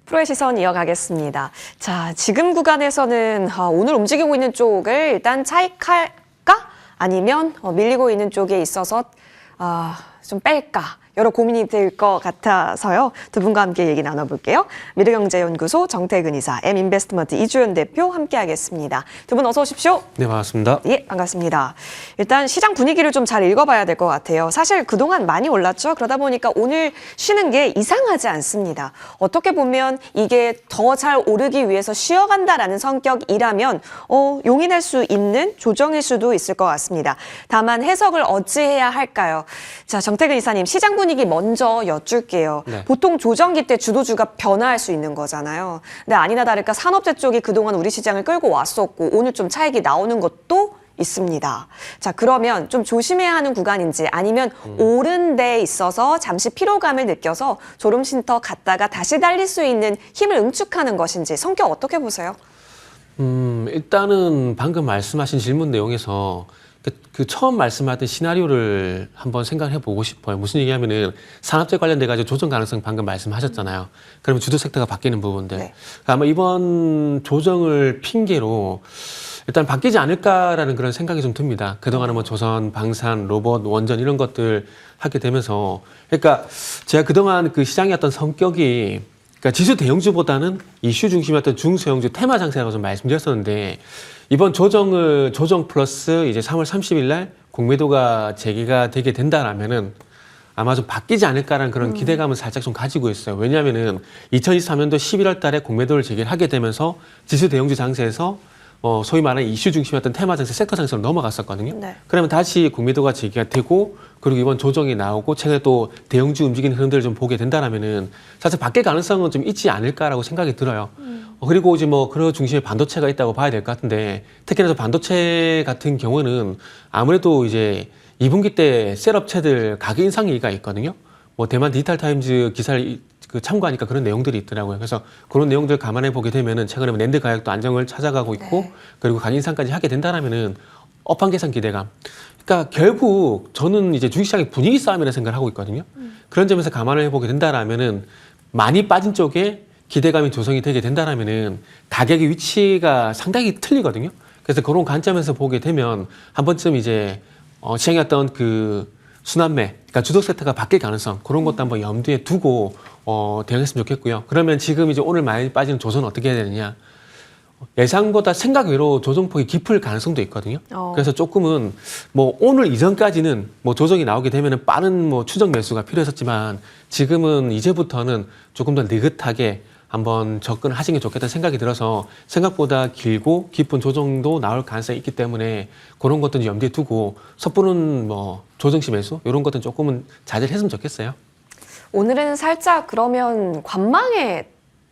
프로의 시선 이어가겠습니다. 자, 지금 구간에서는 오늘 움직이고 있는 쪽을 일단 차익할까? 아니면 밀리고 있는 쪽에 있어서 좀 뺄까? 여러 고민이 될 것 같아서요. 두 분과 함께 얘기 나눠볼게요. 미래경제연구소 정태근 이사, M인베스트먼트 이주연 대표 함께하겠습니다. 두 분 어서 오십시오. 네, 반갑습니다. 예, 반갑습니다. 일단 시장 분위기를 좀 잘 읽어봐야 될 것 같아요. 사실 그동안 많이 올랐죠. 그러다 보니까 오늘 쉬는 게 이상하지 않습니다. 어떻게 보면 이게 더 잘 오르기 위해서 쉬어간다라는 성격이라면 용인할 수 있는 조정일 수도 있을 것 같습니다. 다만 해석을 어찌해야 할까요? 자, 정태근 이사님, 시장 분위기 먼저 여쭐게요. 네. 보통 조정기 때 주도주가 변화할 수 있는 거잖아요. 근데 아니나 다를까 산업재 쪽이 그동안 우리 시장을 끌고 왔었고 오늘 좀 차익이 나오는 것도 있습니다. 자, 그러면 좀 조심해야 하는 구간인지 아니면 오른 데에 있어서 잠시 피로감을 느껴서 졸음쉼터 갔다가 다시 달릴 수 있는 힘을 응축하는 것인지 성격 어떻게 보세요? 일단은 방금 말씀하신 질문 내용에서 그 처음 말씀하던 시나리오를 한번 생각해 보고 싶어요. 무슨 얘기냐면은 산업재 관련돼 가지고 조정 가능성 방금 말씀하셨잖아요. 그러면 주도 섹터가 바뀌는 부분들. 네. 아마 이번 조정을 핑계로 일단 바뀌지 않을까라는 그런 생각이 좀 듭니다. 그동안은 뭐 조선, 방산, 로봇, 원전 이런 것들 하게 되면서 그러니까 제가 그동안 그 시장의 어떤 성격이 그러니까 지수 대형주보다는 이슈 중심이었던 중소형주 테마 장세라고 좀 말씀드렸었는데 이번 조정 플러스 이제 3월 30일 날 공매도가 재개가 되게 된다라면은 아마 좀 바뀌지 않을까라는 그런 기대감을 살짝 좀 가지고 있어요. 왜냐하면은 2023년도 11월 달에 공매도를 재개를 하게 되면서 지수 대형주 장세에서 소위 말하는 이슈 중심이었던 테마 장세, 섹터 장세로 넘어갔었거든요. 네. 그러면 그러면 다시 공매도가 재개가 되고 그리고 이번 조정이 나오고 최근에 또 대형주 움직이는 흐름들을 좀 보게 된다라면은 사실 바뀔 가능성은 좀 있지 않을까라고 생각이 들어요. 그리고 이제 뭐 그런 중심에 반도체가 있다고 봐야 될 것 같은데 특히나 반도체 같은 경우는 아무래도 이제 2분기 때 셀업체들 가격 인상 얘기가 있거든요. 뭐 대만 디지털타임즈 기사를 참고하니까 그런 내용들이 있더라고요. 그래서 그런 내용들 감안해 보게 되면은 최근에 낸드 가격도 안정을 찾아가고 있고 네. 그리고 가격 인상까지 하게 된다라면은 업황 개선 기대감. 그러니까 결국 저는 이제 주식시장의 분위기 싸움이라는 생각을 하고 있거든요. 그런 점에서 감안을 해보게 된다라면은 많이 빠진 쪽에 기대감이 조성이 되게 된다라면은 가격의 위치가 상당히 틀리거든요. 그래서 그런 관점에서 보게 되면 한 번쯤 이제 시장의 어떤 그 순환매, 그러니까 주도 섹터가 바뀔 가능성 그런 것도 한번 염두에 두고 대응했으면 좋겠고요. 그러면 지금 이제 오늘 많이 빠지는 조선은 어떻게 해야 되느냐? 예상보다 생각 외로 조정폭이 깊을 가능성도 있거든요. 그래서 조금은 뭐 오늘 이전까지는 뭐 조정이 나오게 되면은 빠른 뭐 추정 매수가 필요했었지만 지금은 이제부터는 조금 더 느긋하게 한번 접근을 하시는 게 좋겠다는 생각이 들어서 생각보다 길고 깊은 조정도 나올 가능성이 있기 때문에 그런 것들은 염두에 두고 섣부른 뭐 조정시 매수 이런 것들은 조금은 자제를 했으면 좋겠어요. 오늘은 살짝 그러면 관망의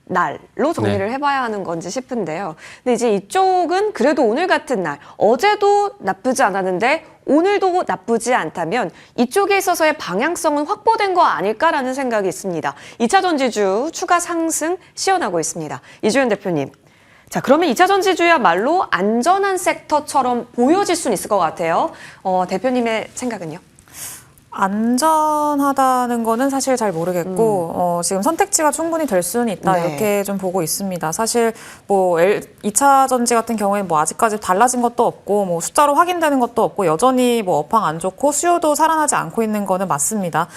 날로 정리를 해봐야 하는 건지 싶은데요. 근데 이제 이쪽은 그래도 오늘 같은 날, 어제도 나쁘지 않았는데 오늘도 나쁘지 않다면 이쪽에 있어서의 방향성은 확보된 거 아닐까라는 생각이 있습니다. 2차 전지주 추가 상승 시연하고 있습니다. 이주연 대표님. 자, 그러면 2차 전지주야말로 안전한 섹터처럼 보여질 수는 있을 것 같아요. 대표님의 생각은요? 안전하다는 거는 사실 잘 모르겠고 지금 선택지가 충분히 될 수는 있다 네. 이렇게 좀 보고 있습니다. 사실 뭐 2차 전지 같은 경우에는 뭐 아직까지 달라진 것도 없고 뭐 숫자로 확인되는 것도 없고 여전히 뭐 업황 안 좋고 수요도 살아나지 않고 있는 거는 맞습니다.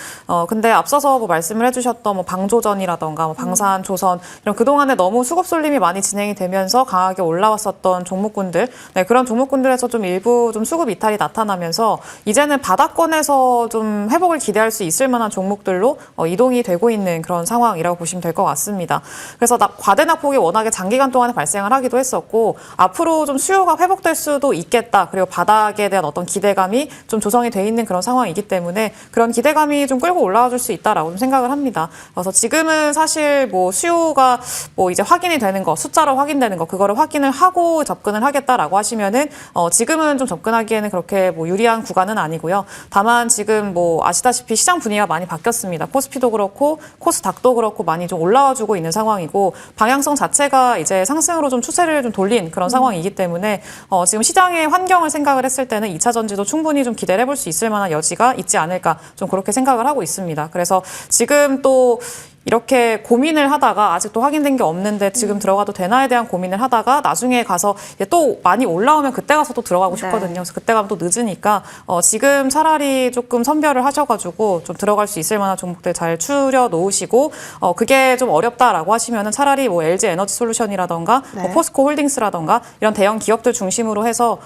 근데 앞서서 뭐 말씀을 해주셨던 뭐 방조전이라던가 뭐 방산, 조선 이런 그동안에 너무 수급 쏠림이 많이 진행이 되면서 강하게 올라왔었던 종목군들, 네, 그런 종목군들에서 좀 일부 좀 수급 이탈이 나타나면서 이제는 바닥권에서 좀 회복을 기대할 수 있을 만한 종목들로 이동이 되고 있는 그런 상황이라고 보시면 될 것 같습니다. 그래서 과대 낙폭이 워낙에 장기간 동안에 발생을 하기도 했었고 앞으로 좀 수요가 회복될 수도 있겠다. 그리고 바닥에 대한 어떤 기대감이 좀 조성이 돼 있는 그런 상황이기 때문에 그런 기대감이 좀 끌고 올라와 줄 수 있다라고 좀 생각을 합니다. 그래서 지금은 사실 뭐 수요가 뭐 이제 확인이 되는 거, 숫자로 확인되는 거 그거를 확인을 하고 접근을 하겠다라고 하시면은 지금은 좀 접근하기에는 그렇게 뭐 유리한 구간은 아니고요. 다만 지금 뭐 아시다시피 시장 분위기가 많이 바뀌었습니다. 코스피도 그렇고 코스닥도 그렇고 많이 좀 올라와주고 있는 상황이고 방향성 자체가 이제 상승으로 좀 추세를 좀 돌린 그런 상황이기 때문에 지금 시장의 환경을 생각을 했을 때는 2차 전지도 충분히 좀 기대를 해볼 수 있을 만한 여지가 있지 않을까 좀 그렇게 생각을 하고 있습니다. 그래서 지금 또 이렇게 고민을 하다가 아직도 확인된 게 없는데 지금 들어가도 되나에 대한 고민을 하다가 나중에 가서 이제 또 많이 올라오면 그때 가서 또 들어가고 싶거든요. 그래서 그때 가면 또 늦으니까 지금 차라리 조금 선별을 하셔가지고 좀 들어갈 수 있을 만한 종목들 잘 추려 놓으시고 그게 좀 어렵다라고 하시면은 차라리 뭐 LG 에너지 솔루션이라던가 뭐 포스코 홀딩스라던가 이런 대형 기업들 중심으로 해서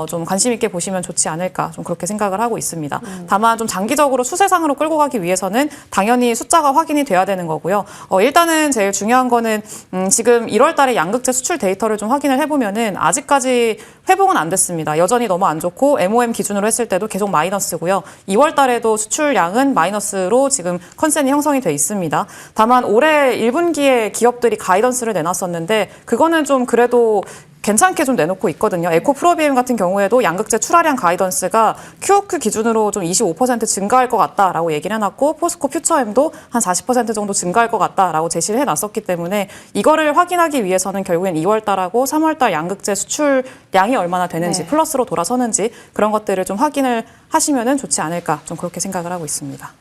좀 관심 있게 보시면 좋지 않을까 좀 그렇게 생각을 하고 있습니다. 다만 좀 장기적으로 추세상으로 끌고 가기 위해서는 당연히 숫자가 확인이 돼야 되는 거고요. 일단은 제일 중요한 거는 지금 1월 달에 양극재 수출 데이터를 좀 확인을 해보면은 아직까지 회복은 안 됐습니다. 여전히 너무 안 좋고 MOM 기준으로 했을 때도 계속 마이너스고요. 2월 달에도 수출량은 마이너스로 지금 컨센이 형성이 돼 있습니다. 다만 올해 1분기에 기업들이 가이던스를 내놨었는데 그거는 좀 그래도 괜찮게 좀 내놓고 있거든요. 에코프로비움 같은 경우에도 양극재 출하량 가이던스가 QOQ 기준으로 좀 25% 증가할 것 같다라고 얘기를 해놨고 포스코 퓨처엠도 한 40% 정도 증가할 것 같다라고 제시를 해놨었기 때문에 이거를 확인하기 위해서는 결국엔 2월 달하고 3월 달 양극재 수출량이 얼마나 되는지 플러스로 돌아서는지 그런 것들을 좀 확인을 하시면은 좋지 않을까 좀 그렇게 생각을 하고 있습니다.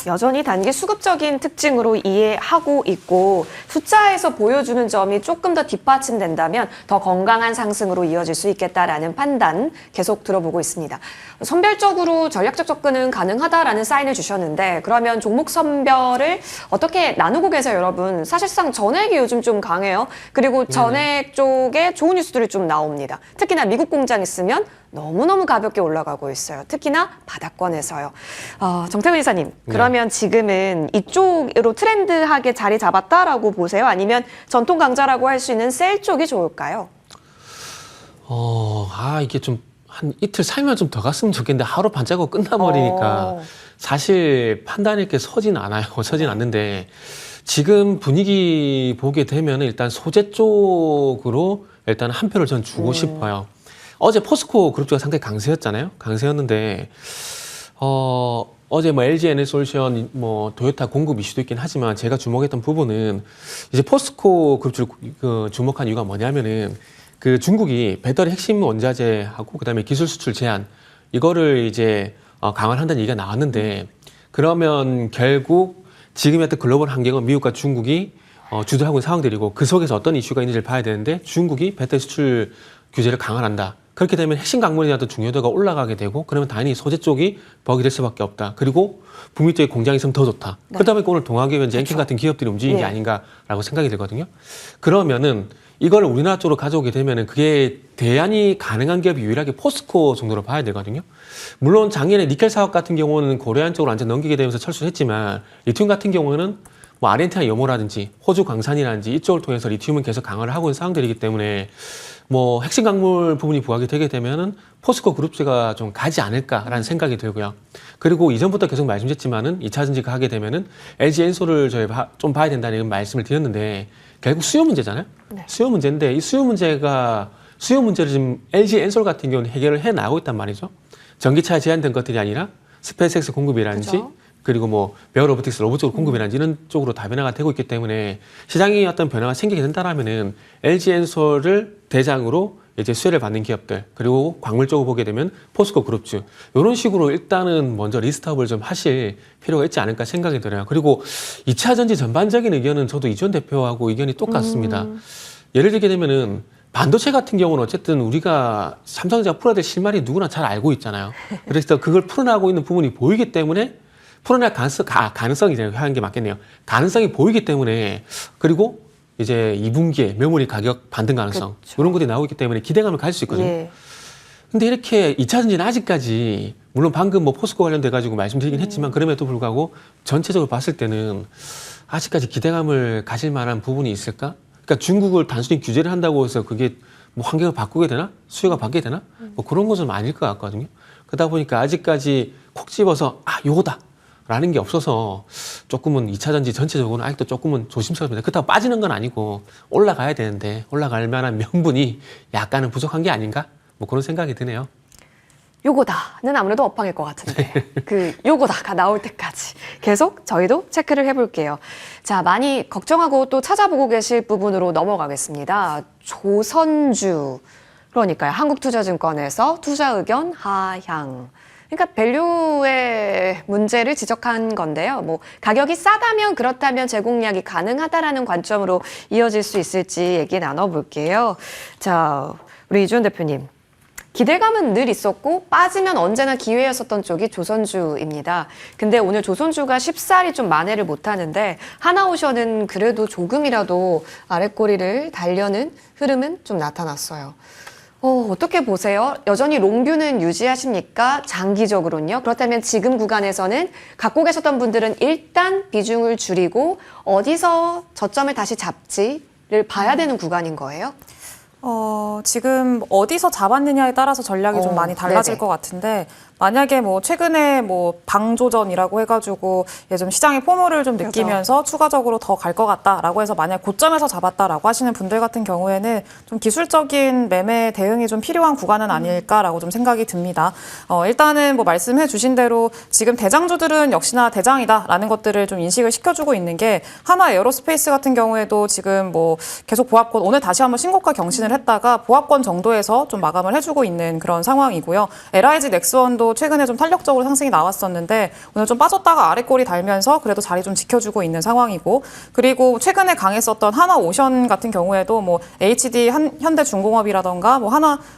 여전히 단기 수급적인 특징으로 이해하고 있고 숫자에서 보여주는 점이 조금 더 뒷받침된다면 더 건강한 상승으로 이어질 수 있겠다라는 판단 계속 들어보고 있습니다. 선별적으로 전략적 접근은 가능하다라는 사인을 주셨는데 그러면 종목 선별을 어떻게 나누고 계세요, 여러분? 사실상 전액이 요즘 좀 강해요. 그리고 전액 쪽에 좋은 뉴스들이 좀 나옵니다. 특히나 미국 공장 있으면 너무너무 가볍게 올라가고 있어요. 특히나 바닥권에서요. 정태근 이사님, 그러면 지금은 이쪽으로 트렌드하게 자리 잡았다라고 보세요? 아니면 전통 강자라고 할 수 있는 셀 쪽이 좋을까요? 이게 좀 한 이틀 살면 좀 더 갔으면 좋겠는데 하루 반짝하고 끝나버리니까 사실 판단이 이렇게 서진 않아요. 서진 않는데 지금 분위기 보게 되면 일단 소재 쪽으로 일단 한 표를 전 주고 싶어요. 어제 포스코 그룹주가 상당히 강세였잖아요. 강세였는데 어제 뭐 LG 에너지솔루션, 뭐 도요타 공급 이슈도 있긴 하지만 제가 주목했던 부분은 이제 포스코 그룹주를 주목한 이유가 뭐냐면은 그 중국이 배터리 핵심 원자재하고 그다음에 기술 수출 제한 이거를 이제 강화를 한다는 얘기가 나왔는데 그러면 결국 지금의 어떤 글로벌 환경은 미국과 중국이 주도하고 있는 상황들이고 그 속에서 어떤 이슈가 있는지를 봐야 되는데 중국이 배터리 수출 규제를 강화한다. 그렇게 되면 핵심 광물에 대한 중요도가 올라가게 되고 그러면 당연히 소재 쪽이 벅이 될 수밖에 없다. 그리고 북미 쪽에 공장이 있으면 더 좋다. 그러다 보니까 오늘 동학의 현재 엔킨 같은 기업들이 움직이는 게 아닌가라고 생각이 들거든요. 그러면은 이걸 우리나라 쪽으로 가져오게 되면은 그게 대안이 가능한 기업이 유일하게 포스코 정도로 봐야 되거든요. 물론 작년에 니켈 사업 같은 경우는 고려안 쪽으로 완전 넘기게 되면서 철수를 했지만 리튬 같은 경우는 뭐 아르헨티나 염호라든지 호주 광산이라든지 이쪽을 통해서 리튬은 계속 강화를 하고 있는 상황들이기 때문에 뭐 핵심 광물 부분이 부각이 되게 되면은 포스코 그룹주가 좀 가지 않을까라는 생각이 들고요. 그리고 이전부터 계속 말씀드렸지만은 2차 전지가 하게 되면은 LG 엔솔을 저희 좀 봐야 된다는 말씀을 드렸는데 결국 수요 문제잖아요. 수요 문제인데 이 수요 문제를 지금 LG 엔솔 같은 경우는 해결을 해 나가고 있단 말이죠. 전기차에 제한된 것들이 아니라 스페이스X 공급이라든지 그렇죠. 그리고 뭐 베어 로보틱스 로봇 쪽 공급이라든지 이런 쪽으로 다변화가 되고 있기 때문에 시장이 어떤 변화가 생기게 된다라면은 LG 엔솔을 대상으로 이제 수혜를 받는 기업들 그리고 광물 쪽을 보게 되면 포스코 그룹주 이런 식으로 일단은 먼저 리스트업을 좀 하실 필요가 있지 않을까 생각이 들어요. 그리고 2차 전지 전반적인 의견은 저도 이전 대표하고 의견이 똑같습니다. 예를 들게 되면은 반도체 같은 경우는 어쨌든 우리가 삼성전자가 풀어야 될 실마리 누구나 잘 알고 있잖아요. 그래서 그걸 풀어나가고 있는 부분이 보이기 때문에 풀어낼 가능성이잖아요. 하는 게 맞겠네요. 가능성이 보이기 때문에 그리고 이제 2분기에 메모리 가격 반등 가능성 이런 것들이 나오기 때문에 기대감을 가질 수 있거든요. 근데 이렇게 2차 전지는 아직까지 물론 방금 뭐 포스코 관련돼 가지고 말씀드리긴 했지만 그럼에도 불구하고 전체적으로 봤을 때는 아직까지 기대감을 가질 만한 부분이 있을까? 그러니까 중국을 단순히 규제를 한다고 해서 그게 뭐 환경을 바꾸게 되나? 수요가 바뀌게 되나? 뭐 그런 것은 아닐 것 같거든요. 그러다 보니까 아직까지 콕 집어서 요거다. 라는 게 없어서 조금은 2차 전지 전체적으로는 아직도 조금은 조심스럽습니다. 그렇다고 빠지는 건 아니고 올라가야 되는데 올라갈 만한 명분이 약간은 부족한 게 아닌가? 뭐 그런 생각이 드네요. 요거다는 아무래도 업황일 것 같은데 그 요거다가 나올 때까지 계속 저희도 체크를 해볼게요. 자, 많이 걱정하고 또 찾아보고 계실 부분으로 넘어가겠습니다. 조선주, 그러니까요. 한국투자증권에서 투자 의견 하향. 그러니까 밸류의 문제를 지적한 건데요. 뭐 가격이 싸다면 그렇다면 제공량이 가능하다라는 관점으로 이어질 수 있을지 얘기 나눠볼게요. 자, 우리 이주연 대표님. 기대감은 늘 있었고 빠지면 언제나 기회였었던 쪽이 조선주입니다. 근데 오늘 조선주가 쉽사리 좀 만회를 못하는데 하나오션은 그래도 조금이라도 아랫꼬리를 달려는 흐름은 좀 나타났어요. 어떻게 보세요? 여전히 롱뷰는 유지하십니까? 장기적으로는요? 그렇다면 지금 구간에서는 갖고 계셨던 분들은 일단 비중을 줄이고 어디서 저점을 다시 잡지를 봐야 되는 구간인 거예요? 지금 어디서 잡았느냐에 따라서 전략이 좀 많이 달라질 네네. 것 같은데, 만약에 뭐 최근에 뭐 방조전이라고 해가지고 좀 시장의 포모를 좀 느끼면서 추가적으로 더 갈 것 같다라고 해서 만약 고점에서 잡았다라고 하시는 분들 같은 경우에는 좀 기술적인 매매 대응이 좀 필요한 구간은 아닐까라고 좀 생각이 듭니다. 일단은 뭐 말씀해 주신 대로 지금 대장주들은 역시나 대장이다라는 것들을 좀 인식을 시켜주고 있는 게, 하나 에어로스페이스 같은 경우에도 지금 뭐 계속 보합권, 오늘 다시 한번 신고가 경신을 했다가 보합권 정도에서 좀 마감을 해주고 있는 그런 상황이고요. LIG 넥스원도 최근에 좀 탄력적으로 상승이 나왔었는데 오늘 좀 빠졌다가 아랫골이 달면서 그래도 자리 좀 지켜주고 있는 상황이고, 그리고 최근에 강했었던 하나오션 같은 경우에도 뭐 HD 현대중공업이라던가 뭐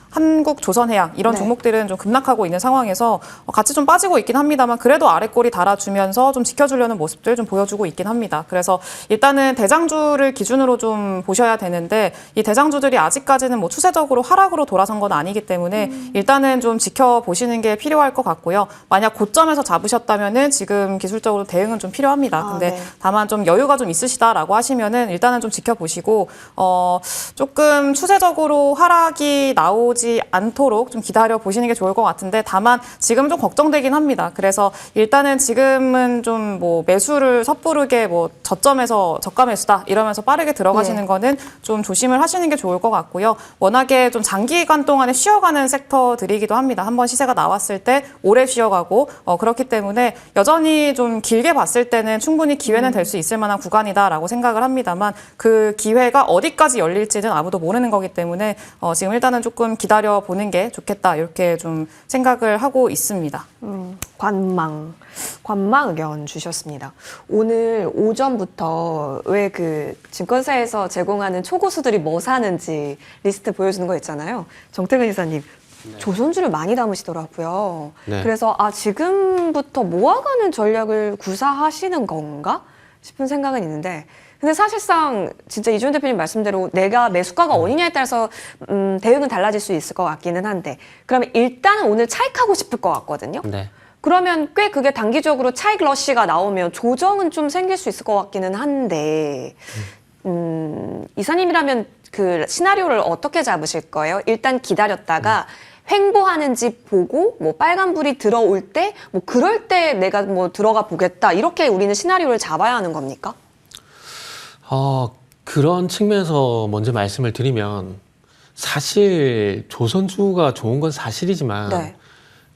한국조선해양 이런 종목들은 좀 급락하고 있는 상황에서 같이 좀 빠지고 있긴 합니다만 그래도 아랫골이 달아주면서 좀 지켜주려는 모습들 좀 보여주고 있긴 합니다. 그래서 일단은 대장주를 기준으로 좀 보셔야 되는데, 이 대장주들이 아직까지는 뭐 추세적으로 하락으로 돌아선 건 아니기 때문에 일단은 좀 지켜보시는 게 필요할 것 같고요. 만약 고점에서 잡으셨다면은 지금 기술적으로 대응은 좀 필요합니다. 근데 네. 다만 좀 여유가 좀 있으시다라고 하시면은 일단은 좀 지켜보시고, 조금 추세적으로 하락이 나오지 않도록 좀 기다려 보시는 게 좋을 것 같은데, 다만 지금 좀 걱정되긴 합니다. 그래서 일단은 지금은 좀 뭐 매수를 섣부르게 뭐 저점에서 저가 매수다 이러면서 빠르게 들어가시는 거는 좀 조심을 하시는 게 좋을 것 같고요. 워낙에 좀 장기간 동안에 쉬어가는 섹터들이기도 합니다. 한번 시세가 나왔을 때 오래 쉬어가고, 그렇기 때문에 여전히 좀 길게 봤을 때는 충분히 기회는 될 수 있을 만한 구간이다라고 생각을 합니다만, 그 기회가 어디까지 열릴지는 아무도 모르는 거기 때문에 지금 일단은 조금 기다려 보는 게 좋겠다 이렇게 좀 생각을 하고 있습니다. 관망 의견 주셨습니다. 오늘 오전부터 왜 그 증권사에서 제공하는 초고수들이 뭐 사는지 리스트 보여주는 거 있잖아요. 정태근 이사님, 조선주를 많이 담으시더라고요. 네. 그래서 지금부터 모아가는 전략을 구사하시는 건가 싶은 생각은 있는데, 근데 사실상 진짜 이주연 대표님 말씀대로 내가 매수가가 어디냐에 따라서 대응은 달라질 수 있을 것 같기는 한데, 그러면 일단은 오늘 차익하고 싶을 것 같거든요. 네. 그러면 꽤 그게 단기적으로 차익 러시가 나오면 조정은 좀 생길 수 있을 것 같기는 한데, 이사님이라면 그 시나리오를 어떻게 잡으실 거예요? 일단 기다렸다가 횡보하는지 보고 뭐 빨간불이 들어올 때 뭐 그럴 때 내가 뭐 들어가 보겠다, 이렇게 우리는 시나리오를 잡아야 하는 겁니까? 그런 측면에서 먼저 말씀을 드리면, 사실 조선주가 좋은 건 사실이지만 네.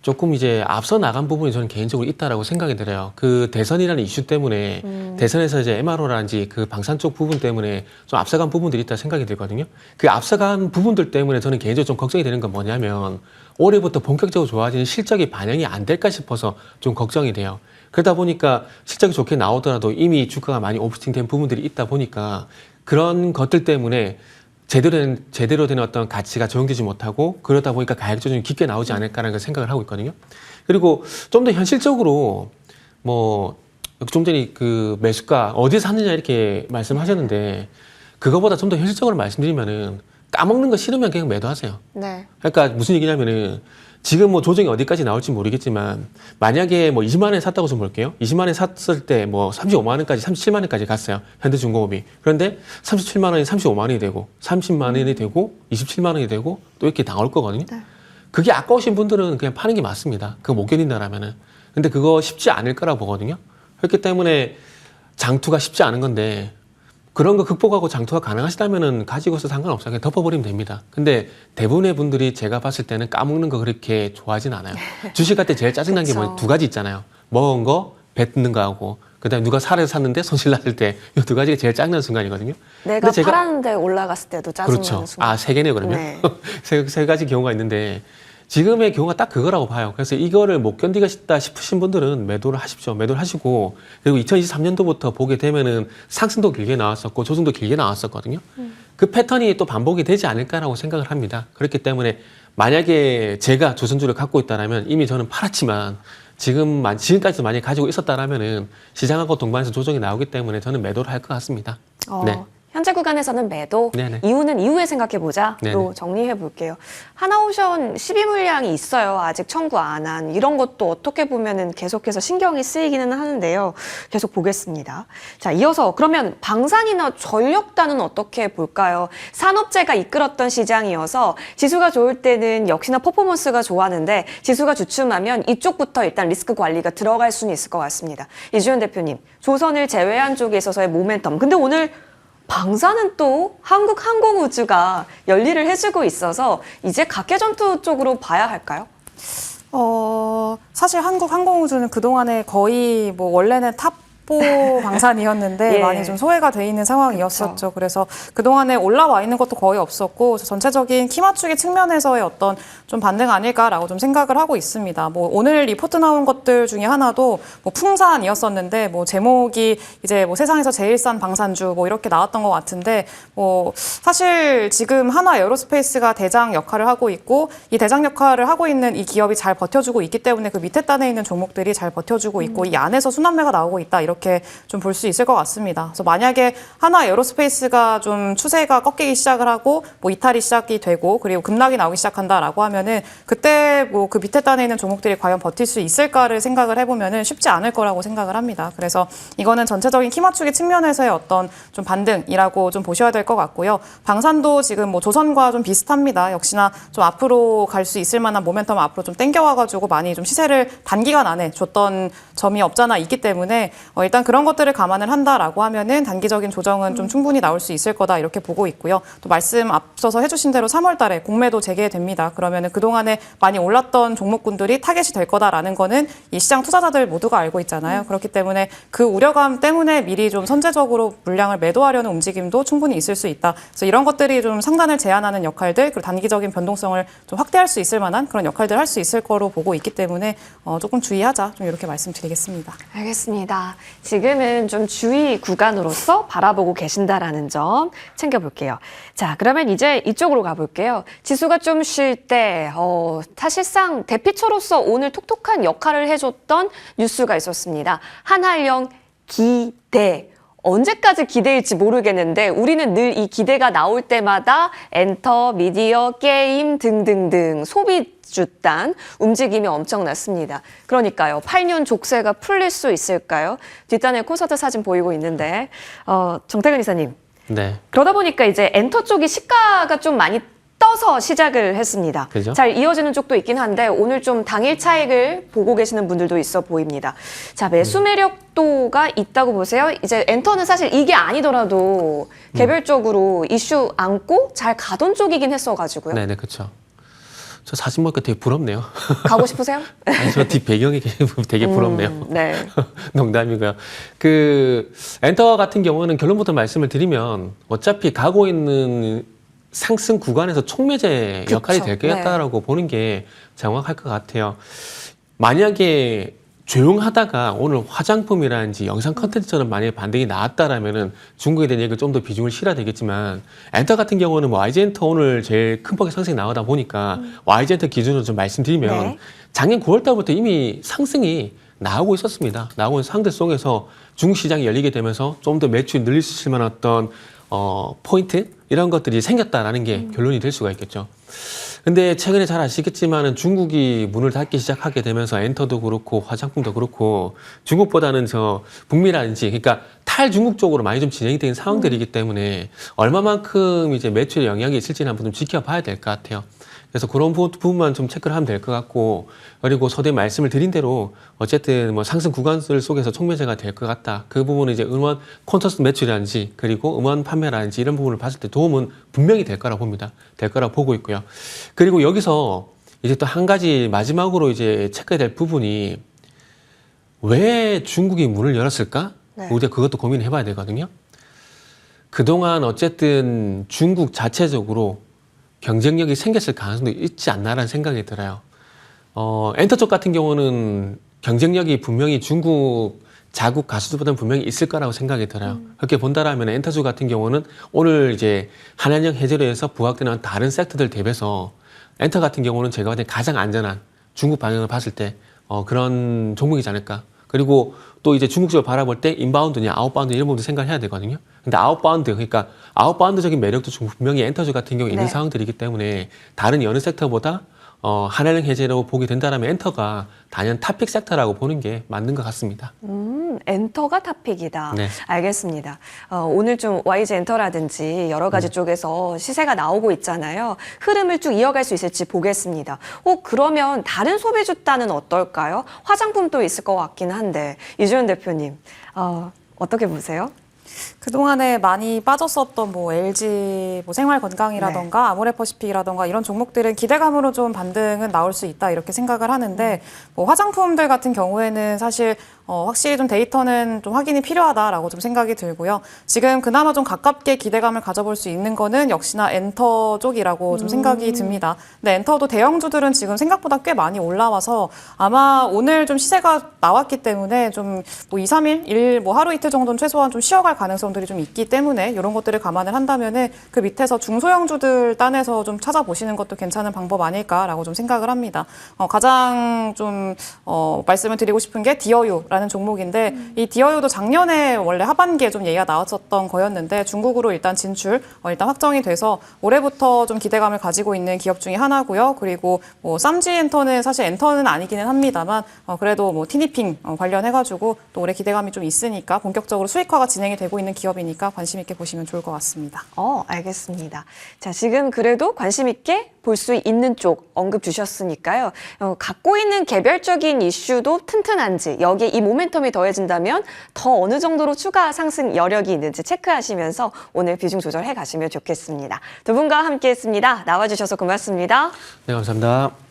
조금 이제 앞서 나간 부분이 저는 개인적으로 있다라고 생각이 들어요. 그 대선이라는 이슈 때문에 대선에서 이제 MRO라든지 그 방산 쪽 부분 때문에 좀 앞서간 부분들이 있다 생각이 들거든요. 그 앞서간 부분들 때문에 저는 개인적으로 좀 걱정이 되는 건 뭐냐면, 올해부터 본격적으로 좋아지는 실적이 반영이 안 될까 싶어서 좀 걱정이 돼요. 그러다 보니까 실적이 좋게 나오더라도 이미 주가가 많이 오프팅된 부분들이 있다 보니까 그런 것들 때문에 제대로 된 어떤 가치가 적용되지 못하고, 그러다 보니까 가격 조정이 깊게 나오지 않을까라는 생각을 하고 있거든요. 그리고 좀 더 현실적으로 뭐 좀 전에 그 매수가 어디서 샀느냐 이렇게 말씀하셨는데, 그거보다 좀 더 현실적으로 말씀드리면은 까먹는 거 싫으면 그냥 매도하세요. 네. 그러니까 무슨 얘기냐면은, 지금 뭐 조정이 어디까지 나올지 모르겠지만 만약에 뭐 20만 원에 샀다고 좀 볼게요. 20만 원에 샀을 때 뭐 35만 원까지, 37만 원까지 갔어요. 현대중공업이. 그런데 37만 원이 35만 원이 되고 30만 원이 되고 27만 원이 되고 또 이렇게 나올 거거든요. 네. 그게 아까우신 분들은 그냥 파는 게 맞습니다. 그거 못 견딘다라면은. 근데 그거 쉽지 않을 거라고 보거든요. 그렇기 때문에 장투가 쉽지 않은 건데, 그런 거 극복하고 장투가 가능하시다면은 가지고서 상관없어요. 그냥 덮어버리면 됩니다. 근데 대부분의 분들이 제가 봤을 때는 까먹는 거 그렇게 좋아하진 않아요. 주식할 때 제일 짜증난 게 뭐 두 가지 있잖아요. 먹은 거, 뱉는 거하고, 그다음에 누가 사를 샀는데 손실 났을 때, 이 두 가지가 제일 짜증나는 순간이거든요. 내가 팔았는데 올라갔을 때도 짜증나는 그렇죠. 순간. 세 개네요, 그러면. 네. 세 가지 경우가 있는데, 지금의 경우가 딱 그거라고 봐요. 그래서 이거를 못 견디겠다 싶으신 분들은 매도를 하십시오. 매도를 하시고, 그리고 2023년도부터 보게 되면은 상승도 길게 나왔었고 조정도 길게 나왔었거든요. 그 패턴이 또 반복이 되지 않을까라고 생각을 합니다. 그렇기 때문에 만약에 제가 조선주를 갖고 있다라면 이미 저는 팔았지만 지금까지도 만약에 가지고 있었다라면은 시장하고 동반해서 조정이 나오기 때문에 저는 매도를 할 것 같습니다. 네. 현재 구간에서는 매도, 네네. 이유는 이후에 생각해보자로 네네. 정리해 볼게요. 하나오션 12물량이 있어요. 아직 청구 안 한. 이런 것도 어떻게 보면은 계속해서 신경이 쓰이기는 하는데요. 계속 보겠습니다. 자, 이어서 그러면 방산이나 전력단은 어떻게 볼까요? 산업재가 이끌었던 시장이어서 지수가 좋을 때는 역시나 퍼포먼스가 좋았는데 지수가 주춤하면 이쪽부터 일단 리스크 관리가 들어갈 수는 있을 것 같습니다. 이주연 대표님, 조선을 제외한 쪽에 있어서의 모멘텀. 근데 오늘 방산은 또 한국항공우주가 열일을 해주고 있어서 이제 각계전투 쪽으로 봐야 할까요? 사실 한국항공우주는 그동안에 거의 뭐 원래는 탑4 방산이었는데 예. 많이 좀 소외가 돼 있는 상황이었었죠. 그렇죠. 그래서 그동안에 올라와 있는 것도 거의 없었고 전체적인 키 맞추기 측면에서의 어떤 좀 반등 아닐까라고 좀 생각을 하고 있습니다. 뭐 오늘 리포트 나온 것들 중에 하나도 뭐 풍산이었었는데 뭐 제목이 이제 뭐 세상에서 제일 싼 방산주 뭐 이렇게 나왔던 것 같은데 뭐 사실 지금 한화 에어로스페이스가 대장 역할을 하고 있고 이 대장 역할을 하고 있는 이 기업이 잘 버텨주고 있기 때문에 그 밑에 단에 있는 종목들이 잘 버텨주고 있고 이 안에서 순환매가 나오고 있다 이렇게 좀 볼 수 있을 것 같습니다. 그래서 만약에 한화 에어로스페이스가 좀 추세가 꺾이기 시작을 하고 뭐 이탈이 시작이 되고 그리고 급락이 나오기 시작한다라고 하면은 그때 뭐 그 밑에 단에 있는 종목들이 과연 버틸 수 있을까를 생각을 해보면은 쉽지 않을 거라고 생각을 합니다. 그래서 이거는 전체적인 키 맞추기 측면에서의 어떤 좀 반등이라고 좀 보셔야 될 것 같고요. 방산도 지금 뭐 조선과 좀 비슷합니다. 역시나 좀 앞으로 갈 수 있을 만한 모멘텀 앞으로 좀 땡겨와가지고 많이 좀 시세를 단기간 안에 줬던 점이 없잖아 있기 때문에 일단 그런 것들을 감안을 한다라고 하면은 단기적인 조정은 좀 충분히 나올 수 있을 거다 이렇게 보고 있고요. 또 말씀 앞서서 해주신 대로 3월달에 공매도 재개됩니다. 그러면은 그동안에 많이 올랐던 종목군들이 타겟이 될 거다라는 거는 이 시장 투자자들 모두가 알고 있잖아요. 그렇기 때문에 그 우려감 때문에 미리 좀 선제적으로 물량을 매도하려는 움직임도 충분히 있을 수 있다. 그래서 이런 것들이 좀 상단을 제한하는 역할들 그리고 단기적인 변동성을 좀 확대할 수 있을 만한 그런 역할들 할 수 있을 거로 보고 있기 때문에 조금 주의하자 좀 이렇게 말씀드리겠습니다. 알겠습니다. 지금은 좀 주의 구간으로서 바라보고 계신다라는 점 챙겨볼게요. 자, 그러면 이제 이쪽으로 가볼게요. 지수가 좀 쉴 때 사실상 대피처로서 오늘 톡톡한 역할을 해줬던 뉴스가 있었습니다. 한한령 기대. 언제까지 기대일지 모르겠는데 우리는 늘 이 기대가 나올 때마다 엔터, 미디어, 게임 등등등 소비주단 움직임이 엄청났습니다. 그러니까요. 8년 족쇄가 풀릴 수 있을까요? 뒷단에 콘서트 사진 보이고 있는데 정태근 이사님. 네. 그러다 보니까 이제 엔터 쪽이 시가가 좀 많이 떠서 시작을 했습니다. 그죠? 잘 이어지는 쪽도 있긴 한데 오늘 좀 당일 차익을 보고 계시는 분들도 있어 보입니다. 자, 매수 매력도가 있다고 보세요. 이제 엔터는 사실 이게 아니더라도 개별적으로 이슈 안고 잘 가던 쪽이긴 했어가지고요. 네네, 그렇죠. 저 사진 보니까 되게 부럽네요. 가고 싶으세요? 아니, 저 뒷 배경이 되게 부럽네요. 네. 농담이고요. 엔터 같은 경우는 결론부터 말씀을 드리면 어차피 가고 있는 상승 구간에서 촉매제 역할이 될 것 같다라고 보는 게 정확할 것 같아요. 만약에 조용하다가 오늘 화장품이라든지 영상 컨텐츠처럼 만약에 반등이 나왔다라면은 중국에 대한 얘기를 좀 더 비중을 실어야 되겠지만 엔터 같은 경우는 뭐 YG엔터 오늘 제일 큰 폭의 상승이 나오다 보니까 YG엔터 기준으로 좀 말씀드리면 네. 작년 9월 달부터 이미 상승이 나오고 있었습니다. 나오고 있는 상태 속에서 중국 시장이 열리게 되면서 좀 더 매출이 늘릴 수 있을 만한 어떤 포인트 이런 것들이 생겼다라는 게 결론이 될 수가 있겠죠. 근데 최근에 잘 아시겠지만은 중국이 문을 닫기 시작하게 되면서 엔터도 그렇고 화장품도 그렇고 중국보다는 북미라든지 그러니까 탈중국 쪽으로 많이 좀 진행이 되는 상황들이기 때문에 얼마만큼 이제 매출에 영향이 있을지는 한번 좀 지켜봐야 될 것 같아요. 그래서 그런 부분만 좀 체크를 하면 될 것 같고, 그리고 서두에 말씀을 드린 대로 어쨌든 뭐 상승 구간들 속에서 촉매제가 될 것 같다. 그 부분은 이제 음원 콘서트 매출이라든지 그리고 음원 판매라든지 이런 부분을 봤을 때 도움은 분명히 될 거라고 봅니다. 될 거라고 보고 있고요. 그리고 여기서 이제 또 한 가지 마지막으로 이제 체크해야 될 부분이 왜 중국이 문을 열었을까? 네. 우리가 그것도 고민해 봐야 되거든요. 그동안 어쨌든 중국 자체적으로 경쟁력이 생겼을 가능성도 있지 않나라는 생각이 들어요. 엔터 쪽 같은 경우는 경쟁력이 분명히 중국 자국 가수들보다는 분명히 있을 거라고 생각이 들어요. 그렇게 본다라면 엔터주 같은 경우는 오늘 이제 한한령 해제로 해서 부각되는 다른 섹터들 대비해서 엔터 같은 경우는 제가 볼 때 가장 안전한 중국 방향을 봤을 때 그런 종목이지 않을까. 그리고 또 이제 중국 쪽을 바라볼 때 인바운드냐 아웃바운드 이런 부분도 생각해야 되거든요. 근데 아웃바운드 그러니까 아웃바운드적인 매력도 분명히 엔터주 같은 경우에 있는 네. 상황들이기 때문에 다른 여느 섹터보다 한한령 해제로 보게 된다면 엔터가 단연 탑픽 섹터라고 보는 게 맞는 것 같습니다. 엔터가 탑픽이다. 네. 알겠습니다. 오늘 좀 YG 엔터라든지 여러 가지 쪽에서 시세가 나오고 있잖아요. 흐름을 쭉 이어갈 수 있을지 보겠습니다. 그러면 다른 소비주단은 어떨까요? 화장품도 있을 것 같긴 한데 이주연 대표님 어떻게 보세요? 그동안에 많이 빠졌었던 뭐 LG 뭐 생활건강이라던가 아모레퍼시픽이라던가 이런 종목들은 기대감으로 좀 반등은 나올 수 있다 이렇게 생각을 하는데 뭐 화장품들 같은 경우에는 사실 확실히 좀 데이터는 좀 확인이 필요하다라고 좀 생각이 들고요. 지금 그나마 좀 가깝게 기대감을 가져볼 수 있는 거는 역시나 엔터 쪽이라고 좀 생각이 듭니다. 근데 엔터도 대형주들은 지금 생각보다 꽤 많이 올라와서 아마 오늘 좀 시세가 나왔기 때문에 좀 뭐 2, 3일, 뭐 하루 이틀 정도는 최소한 좀 쉬어갈 가능성들이 좀 있기 때문에 이런 것들을 감안을 한다면은 그 밑에서 중소형주들 딴에서 좀 찾아보시는 것도 괜찮은 방법 아닐까라고 좀 생각을 합니다. 가장 좀 말씀을 드리고 싶은 게 디어유라는 종목인데 이 디어유도 작년에 원래 하반기에 좀 얘기가 나왔었던 거였는데 중국으로 일단 진출 일단 확정이 돼서 올해부터 좀 기대감을 가지고 있는 기업 중에 하나고요. 그리고 뭐 쌈지엔터는 사실 엔터는 아니기는 합니다만 그래도 뭐 티니핑 관련해가지고 또 올해 기대감이 좀 있으니까 본격적으로 수익화가 진행이 되고 있는 기업이니까 관심 있게 보시면 좋을 것 같습니다. 알겠습니다. 자, 지금 그래도 관심 있게 볼 수 있는 쪽 언급 주셨으니까요. 갖고 있는 개별적인 이슈도 튼튼한지 여기에 이 모멘텀이 더해진다면 더 어느 정도로 추가 상승 여력이 있는지 체크하시면서 오늘 비중 조절해 가시면 좋겠습니다. 두 분과 함께했습니다. 나와주셔서 고맙습니다. 네, 감사합니다.